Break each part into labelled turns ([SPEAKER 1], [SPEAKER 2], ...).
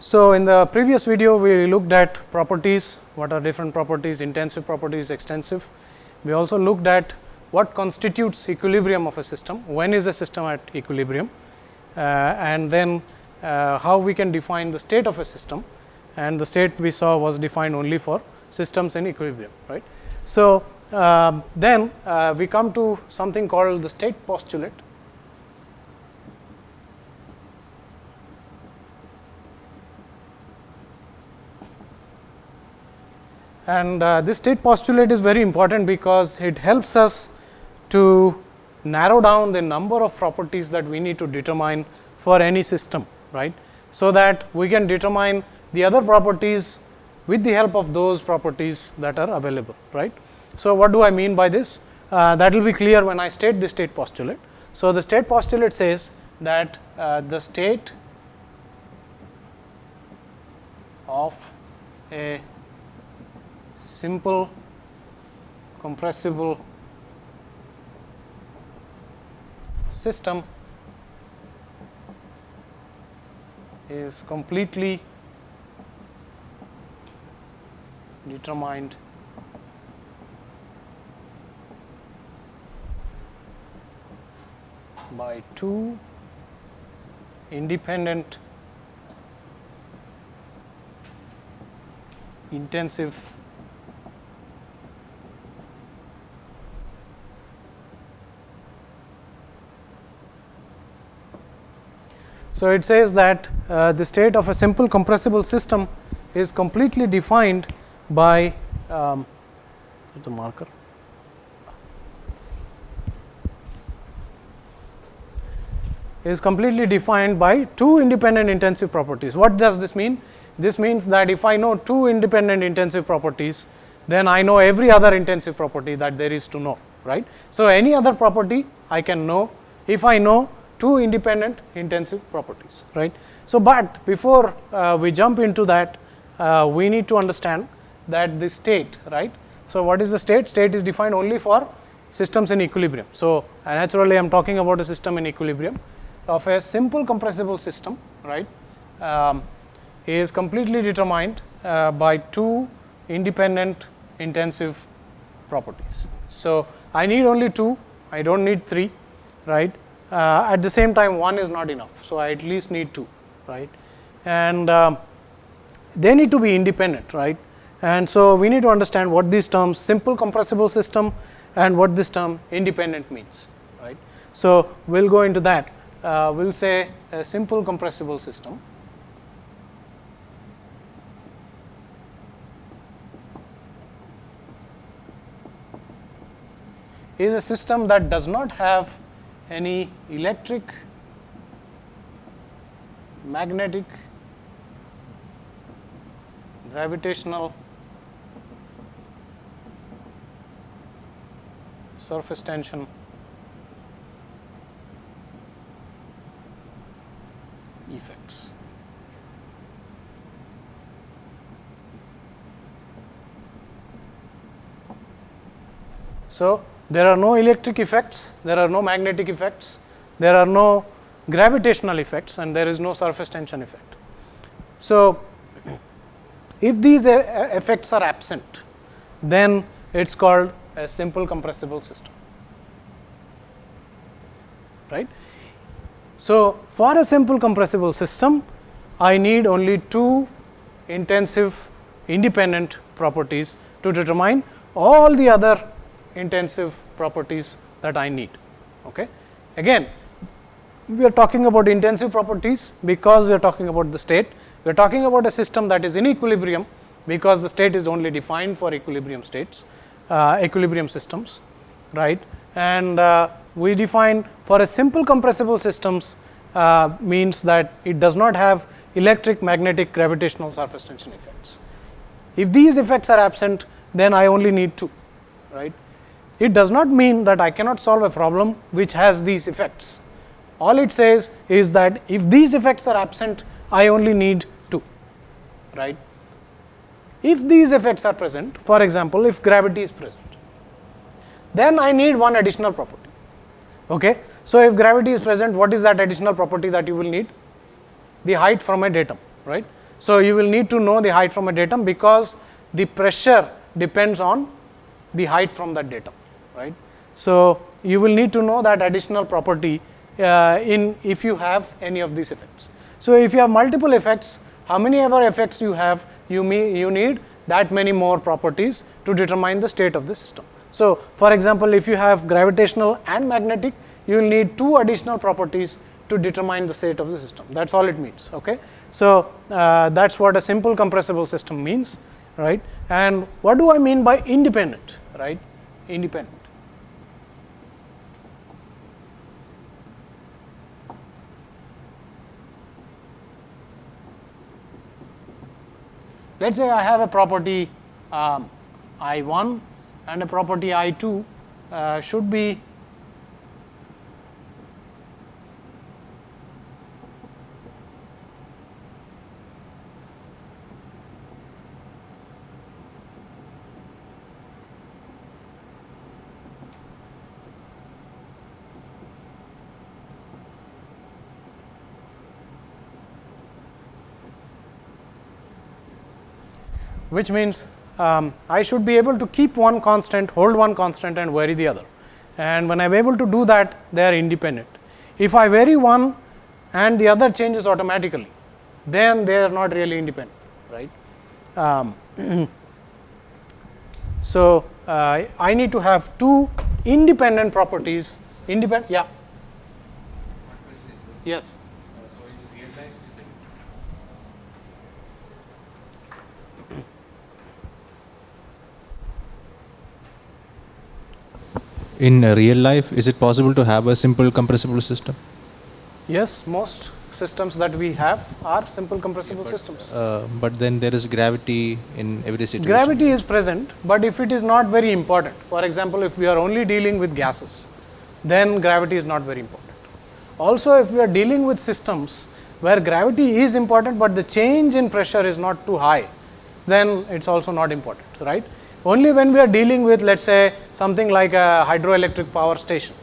[SPEAKER 1] So, in the previous video we looked at properties, what are different properties, intensive properties, extensive. We also looked at what constitutes equilibrium of a system, when is a system at equilibrium, and then how we can define the state of a system, and the state we saw was defined only for systems in equilibrium, right. So, then we come to something called the state postulate. And this state postulate is very important because it helps us to narrow down the number of properties that we need to determine for any system, right. So, that we can determine the other properties with the help of those properties that are available, right. So, what do I mean by this? That will be clear when I state the state postulate. So, the state postulate says that the state of a simple compressible system is completely determined by two independent intensive So, it says that the state of a simple compressible system is completely defined by the marker is completely defined by two independent intensive properties. What does this mean? This means that if I know two independent intensive properties, then I know every other intensive property that there is to know, right. So, any other property I can know if I know two independent intensive properties, right. So, but before we jump into that, we need to understand that the state, right. So, what is the state? State is defined only for systems in equilibrium. So, naturally I am talking about a system in equilibrium of a simple compressible system, right, is completely determined by two independent intensive properties. So, I need only two, I do not need three, right. At the same time one is not enough. So, I at least need two, right, and they need to be independent, right. And so, we need to understand what these terms simple compressible system and what this term independent means, right. So, we will go into that. We will say a simple compressible system is a system that does not have any electric, magnetic, gravitational, surface tension, effects. So, there are no electric effects, there are no magnetic effects, there are no gravitational effects, and there is no surface tension effect. So, if these effects are absent, then it is called a simple compressible system, right. So, for a simple compressible system, I need only two intensive independent properties to determine all the other intensive properties that I need. Okay. Again, we are talking about intensive properties because we are talking about the state. We are talking about a system that is in equilibrium because the state is only defined for equilibrium states, equilibrium systems, right. And we define for a simple compressible systems means that it does not have electric, magnetic, gravitational, surface tension effects. If these effects are absent, then I only need two, right. It does not mean that I cannot solve a problem which has these effects. All it says is that if these effects are absent, I only need two, right. If these effects are present, for example, if gravity is present, then I need one additional property. Okay. So, if gravity is present, what is that additional property that you will need? The height from a datum, right. So, you will need to know the height from a datum, because the pressure depends on the height from that datum, right. So, you will need to know that additional property in if you have any of these effects. So, if you have multiple effects, how many ever effects you have, you need that many more properties to determine the state of the system. So, for example, if you have gravitational and magnetic, you will need 2 additional properties to determine the state of the system. That is all it means. Okay. So, that is what a simple compressible system means, right. And what do I mean by independent, right? Independent. Let us say I have a property I1 and a property I2 should be which means I should be able to keep one constant, hold one constant and vary the other. And when I am able to do that, they are independent. If I vary one and the other changes automatically, then they are not really independent, right. So, I need to have 2 independent properties, yeah. Yes.
[SPEAKER 2] In real life, is it possible to have a simple compressible system?
[SPEAKER 1] Yes, most systems that we have are simple compressible systems.
[SPEAKER 2] But then there is gravity in every situation.
[SPEAKER 1] Gravity is present, but if it is not very important, for example, if we are only dealing with gases, then gravity is not very important. Also, if we are dealing with systems where gravity is important, but the change in pressure is not too high, then it is also not important, right. Only when we are dealing with, let us say, something like a hydroelectric power station,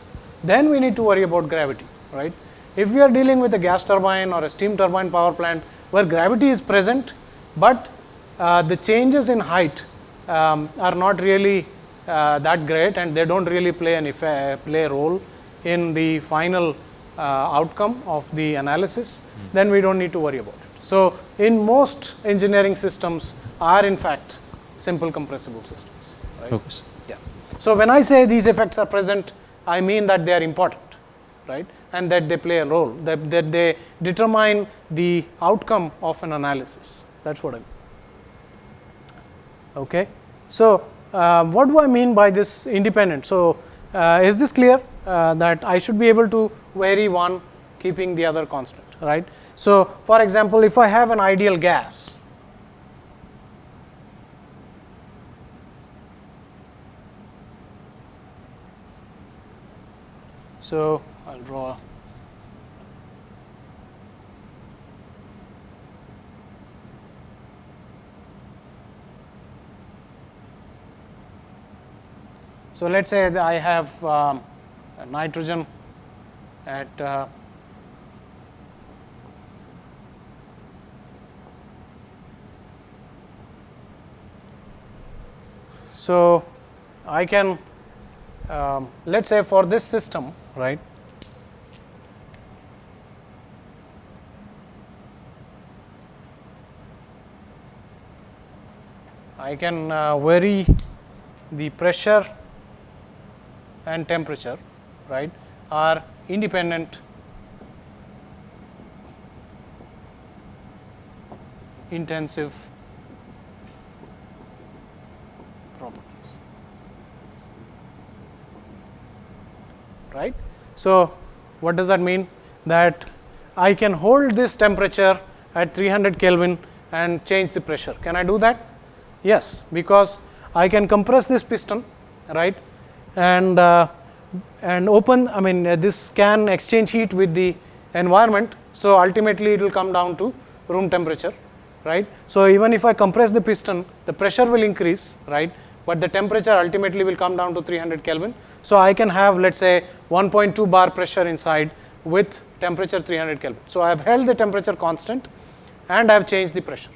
[SPEAKER 1] then we need to worry about gravity, right. If we are dealing with a gas turbine or a steam turbine power plant where gravity is present, but the changes in height are not really that great and they do not really play a role in the final outcome of the analysis, then we do not need to worry about it. So, in most engineering systems are in fact simple compressible systems, right.
[SPEAKER 2] Okay.
[SPEAKER 1] Yeah. So, when I say these effects are present, I mean that they are important, right, and that they play a role, that they determine the outcome of an analysis. That is what I mean. Okay. So, what do I mean by this independent? So, is this clear that I should be able to vary one keeping the other constant, right. So, for example, if I have an ideal gas, so I will draw so let us say that I have nitrogen at so I can let us say for this system, right, I can vary the pressure and temperature, right, are independent intensive properties, right. So, what does that mean? That I can hold this temperature at 300 Kelvin and change the pressure. Can I do that? Yes, because I can compress this piston, right, and open, I mean this can exchange heat with the environment. So, ultimately it will come down to room temperature, right. So, even if I compress the piston, the pressure will increase, right, but the temperature ultimately will come down to 300 Kelvin. So, I can have let us say 1.2 bar pressure inside with temperature 300 Kelvin. So, I have held the temperature constant and I have changed the pressure,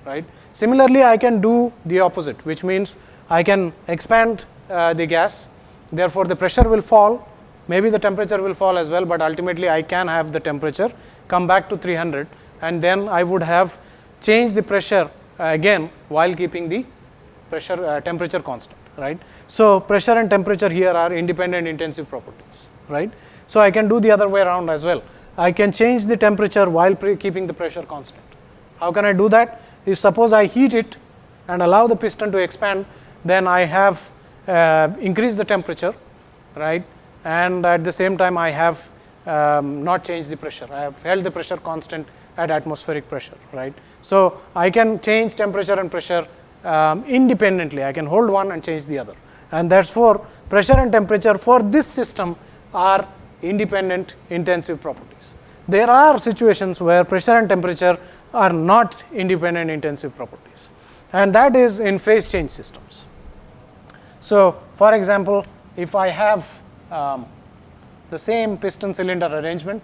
[SPEAKER 1] right. Similarly, I can do the opposite, which means I can expand the gas, therefore the pressure will fall, maybe the temperature will fall as well, but ultimately I can have the temperature come back to 300, and then I would have changed the pressure again while keeping the pressure temperature constant, right. So, pressure and temperature here are independent intensive properties, right. So, I can do the other way around as well. I can change the temperature while keeping the pressure constant. How can I do that? If suppose I heat it and allow the piston to expand, then I have increased the temperature, right, and at the same time I have not changed the pressure. I have held the pressure constant at atmospheric pressure, right. So, I can change temperature and pressure independently. I can hold one and change the other, and therefore, pressure and temperature for this system are independent intensive properties. There are situations where pressure and temperature are not independent intensive properties, and that is in phase change systems. So, for example, if I have the same piston cylinder arrangement,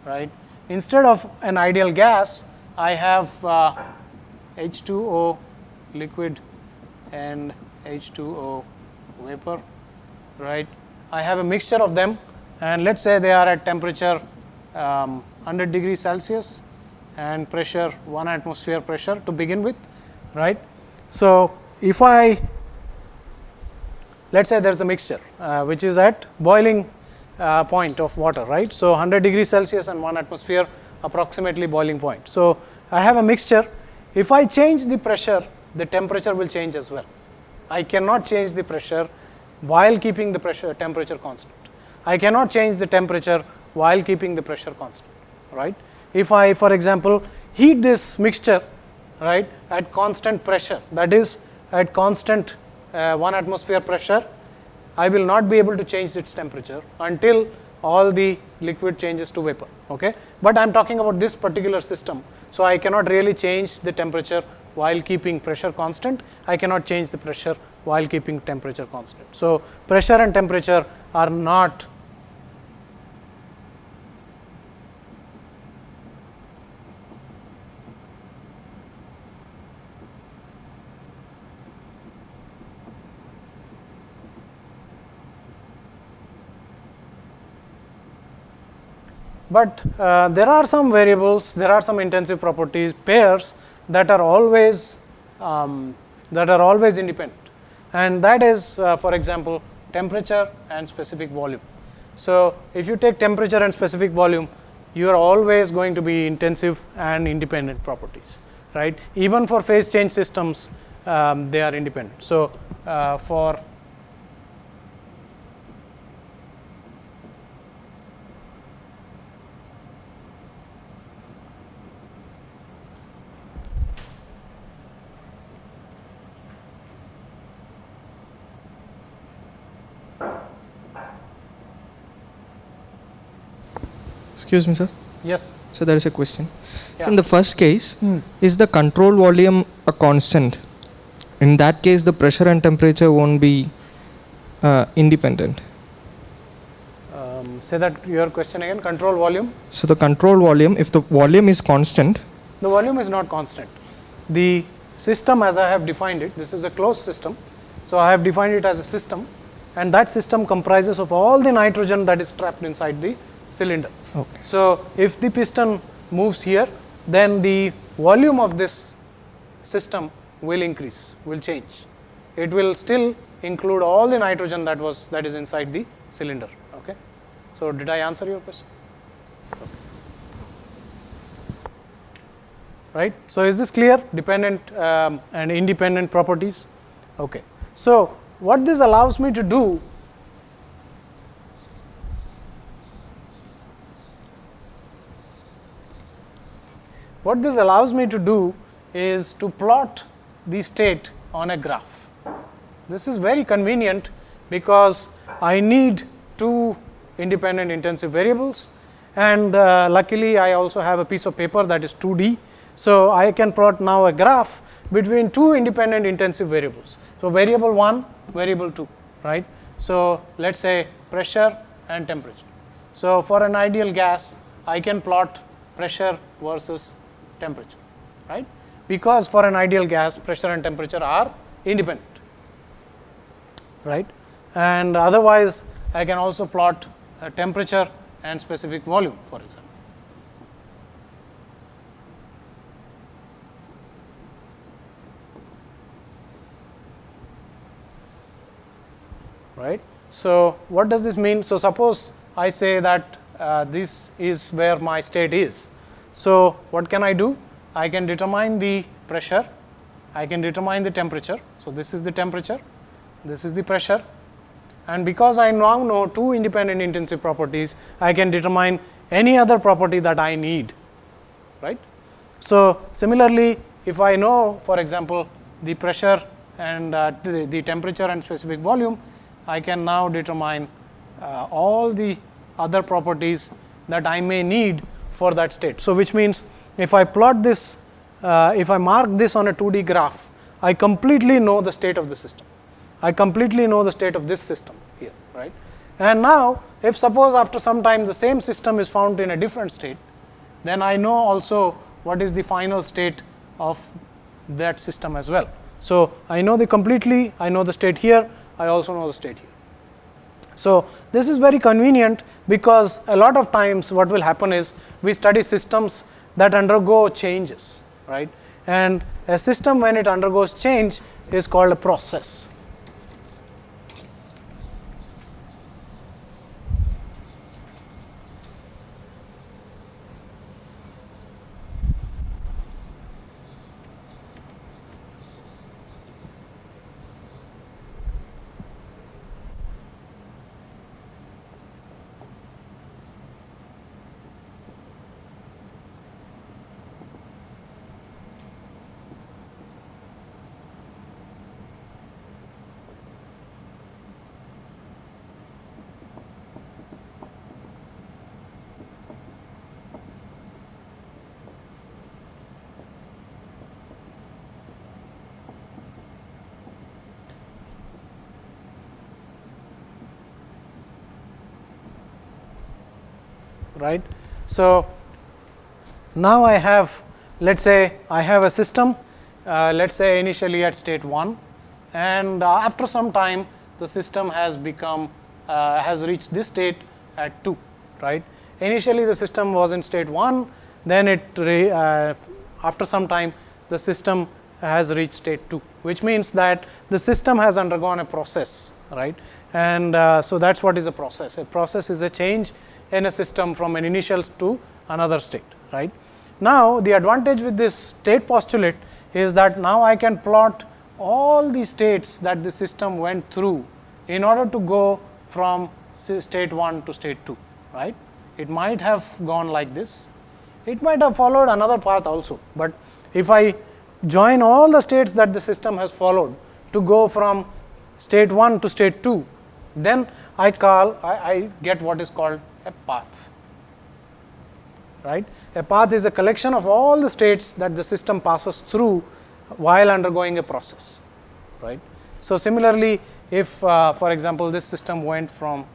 [SPEAKER 1] right, instead of an ideal gas, I have H2O liquid and H2O vapor, right. I have a mixture of them, and let us say they are at temperature 100 degrees Celsius and pressure 1 atmosphere pressure to begin with, right. So, if I let us say there is a mixture which is at boiling point of water, right. So, 100 degrees Celsius and 1 atmosphere approximately boiling point. So, I have a mixture. If I change the pressure, the temperature will change as well. I cannot change the pressure while keeping the pressure temperature constant. I cannot change the temperature while keeping the pressure constant, right. If I, for example, heat this mixture, right, at constant pressure, that is at constant 1 atmosphere pressure, I will not be able to change its temperature until all the liquid changes to vapor, okay. But I am talking about this particular system. So, I cannot really change the temperature while keeping pressure constant. I cannot change the pressure while keeping temperature constant. So, pressure and temperature are not but there are some variables, there are some intensive properties pairs that are always independent, and that is for example, temperature and specific volume. So, if you take temperature and specific volume, you are always going to be intensive and independent properties, right. Even for phase change systems, they are independent. So, for
[SPEAKER 3] Excuse me, sir.
[SPEAKER 1] yes.
[SPEAKER 3] So there is a question.
[SPEAKER 1] Yeah.
[SPEAKER 3] So in the first case, is the control volume a constant? In that case, the pressure and temperature won't be independent.
[SPEAKER 1] Say that your question again. Control volume.
[SPEAKER 3] So the control volume, if the volume is constant,
[SPEAKER 1] the volume is not constant. The system, as I have defined it, this is a closed system. So, I have defined it as a system, and that system comprises of all the nitrogen that is trapped inside the cylinder.
[SPEAKER 3] okay.
[SPEAKER 1] So, if the piston moves here, then the volume of this system will increase, will change. It will still include all the nitrogen that is inside the cylinder. Okay. So, did I answer your question? Okay. Right. So, is this clear? Dependent and independent properties. Okay. So, what this allows me to do is to plot the state on a graph. This is very convenient because I need two independent intensive variables, and luckily I also have a piece of paper that is 2D. So, I can plot now a graph between two independent intensive variables. So, variable 1, variable 2, right. So, let us say pressure and temperature. So, for an ideal gas, I can plot pressure versus temperature, right? Because for an ideal gas, pressure and temperature are independent, right? And otherwise, I can also plot temperature and specific volume, for example. Right. So, what does this mean? So, suppose I say that this is where my state is. So, what can I do? I can determine the pressure, I can determine the temperature. So, this is the temperature, this is the pressure, and because I now know two independent intensive properties, I can determine any other property that I need, right. So, similarly, if I know, for example, the pressure and the temperature and specific volume, I can now determine all the other properties that I may need for that state. So, which means if I plot this, if I mark this on a 2D graph, I completely know the state of the system. I completely know the state of this system here, right. And now, if suppose after some time the same system is found in a different state, then I know also what is the final state of that system as well. So, I know I know the state here, I also know the state here. So, this is very convenient because a lot of times what will happen is we study systems that undergo changes, right, and a system when it undergoes change is called a process. Right. So, now I have, let us say I have a system, let us say initially at state 1, and after some time the system has become has reached this state at 2, right. Initially the system was in state 1, then after some time the system has reached state 2, which means that the system has undergone a process, right. And so, that is what is a process. A process is a change in a system from an initial to another state, right. Now, the advantage with this state postulate is that now I can plot all the states that the system went through in order to go from state 1 to state 2, right. It might have gone like this, it might have followed another path also, but if I join all the states that the system has followed to go from state 1 to state 2, then I get what is called a path, right. A path is a collection of all the states that the system passes through while undergoing a process, right. So, similarly, if for example, this system went from,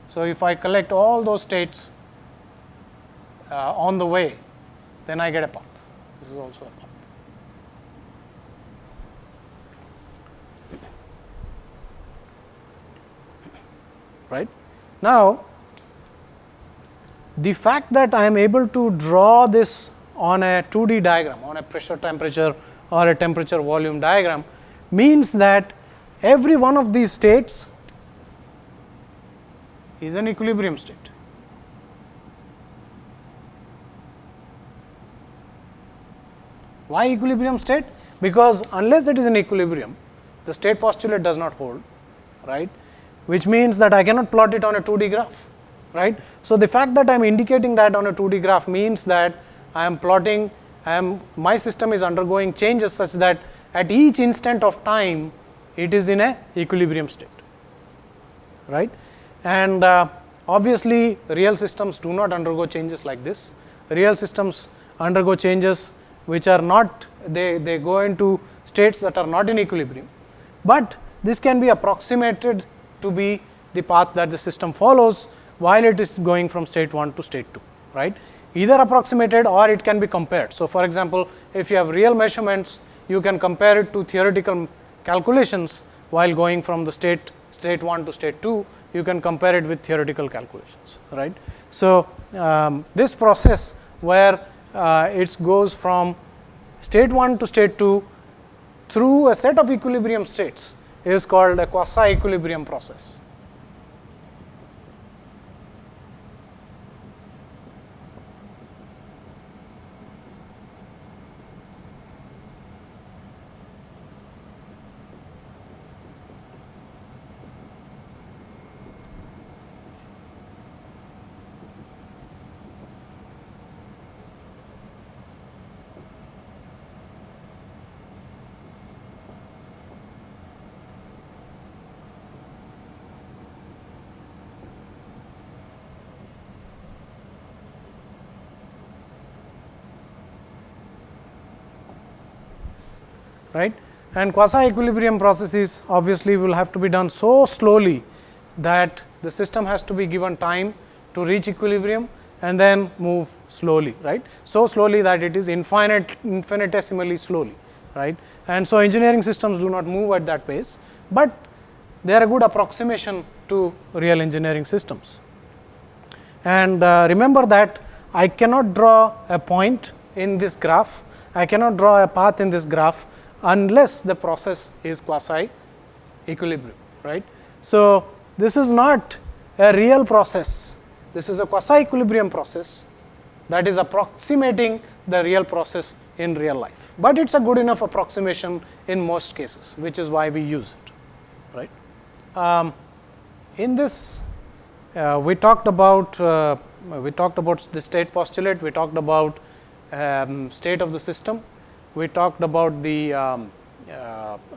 [SPEAKER 1] so if I collect all those states on the way, then I get a path. This is also a path. Right. Now, the fact that I am able to draw this on a 2D diagram, on a pressure temperature or a temperature volume diagram, means that every one of these states is an equilibrium state. Why equilibrium state? Because unless it is in equilibrium, the state postulate does not hold, right, which means that I cannot plot it on a 2D graph, right. So, the fact that I am indicating that on a 2D graph means that I am plotting, my system is undergoing changes such that at each instant of time it is in a equilibrium state, right. And obviously, real systems do not undergo changes like this. Real systems undergo changes which are not, they go into states that are not in equilibrium, but this can be approximated to be the path that the system follows while it is going from state 1 to state 2, right. Either approximated or it can be compared. So, for example, if you have real measurements, you can compare it to theoretical calculations while going from the state 1 to state 2, you can compare it with theoretical calculations, right. So, this process where it goes from state 1 to state 2 through a set of equilibrium states is called a quasi equilibrium process. Right, and quasi equilibrium processes obviously will have to be done so slowly that the system has to be given time to reach equilibrium and then move slowly, right. So slowly that it is infinitesimally slowly, right. And so engineering systems do not move at that pace, but they are a good approximation to real engineering systems. And remember that I cannot draw a point in this graph, I cannot draw a path in this graph unless the process is quasi equilibrium, right. So, this is not a real process, this is a quasi equilibrium process that is approximating the real process in real life, but it is a good enough approximation in most cases, which is why we use it, right. In this we talked about the state postulate, we talked about state of the system, we talked about the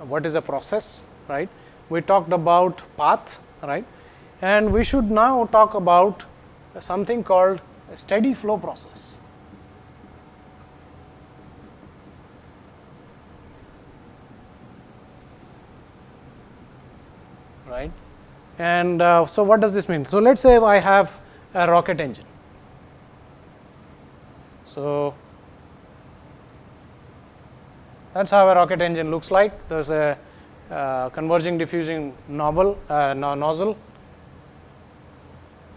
[SPEAKER 1] what is a process, right. We talked about path, right, and we should now talk about something called a steady flow process. Right. And so, what does this mean? So, let us say I have a rocket engine. So, that is how a rocket engine looks like. There is a converging diffusing nozzle,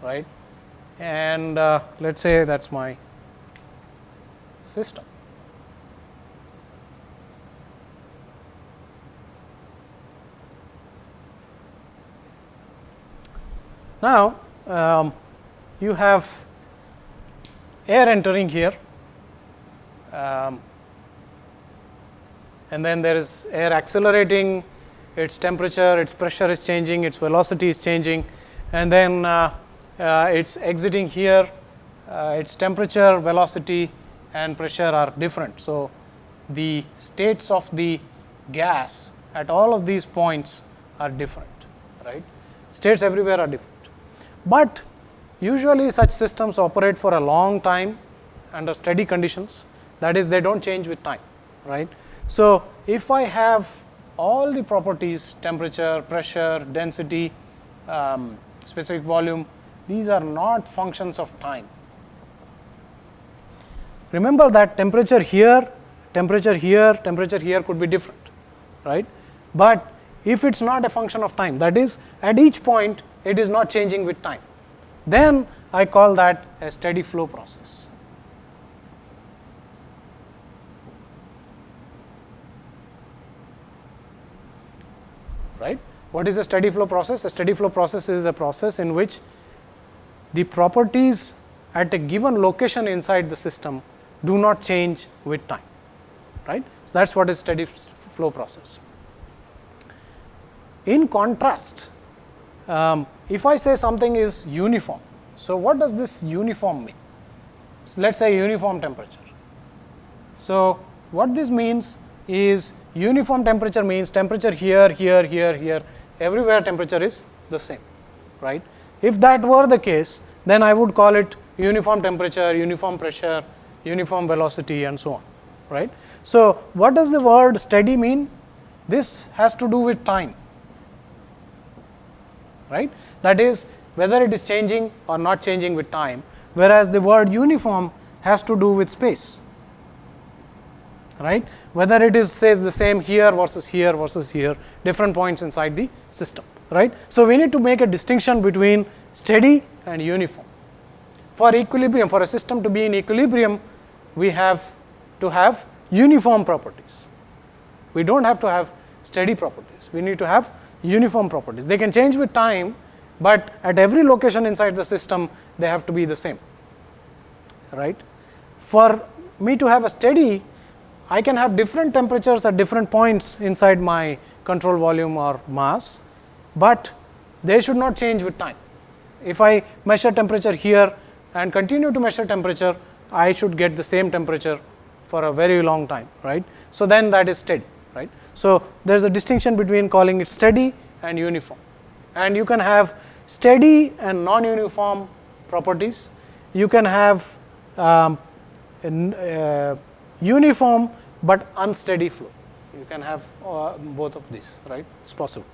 [SPEAKER 1] right, and let us say that is my system. Now, you have air entering here, and then there is air accelerating, its temperature, its pressure is changing, its velocity is changing, and then it's exiting here, its temperature, velocity and pressure are different. So, the states of the gas at all of these points are different, right. States everywhere are different, but usually such systems operate for a long time under steady conditions, that is, they do not change with time, right. So, if I have all the properties, temperature, pressure, density, specific volume, these are not functions of time. Remember that temperature here, temperature here, temperature here could be different, right. But if it is not a function of time, that is, at each point it is not changing with time, then I call that a steady flow process. Right. What is a steady flow process? A steady flow process is a process in which the properties at a given location inside the system do not change with time, right. So, that is what is steady flow process. In contrast, if I say something is uniform, so what does this uniform mean? So, let us say uniform temperature. So, what this means is uniform temperature means temperature here, here, here, here, everywhere temperature is the same, right. If that were the case, then I would call it uniform temperature, uniform pressure, uniform velocity and so on, right. So, what does the word steady mean? This has to do with time. right? That is, whether it is changing or not changing with time, whereas the word uniform has to do with space, right? Whether it is says the same here versus here versus here, different points inside the system, right? So, we need to make a distinction between steady and uniform. For equilibrium, for a system to be in equilibrium, we have to have uniform properties. We do not have to have steady properties, we need to have uniform properties. They can change with time, but at every location inside the system, they have to be the same, right? For me to have a steady, I can have different temperatures at different points inside my control volume or mass, but they should not change with time. If I measure temperature here and continue to measure temperature, I should get the same temperature for a very long time, right? So, then that is steady, right? So, there is a distinction between calling it steady and uniform, and you can have steady and non-uniform properties. You can have uniform but unsteady flow. You can have both of these, right? It's possible.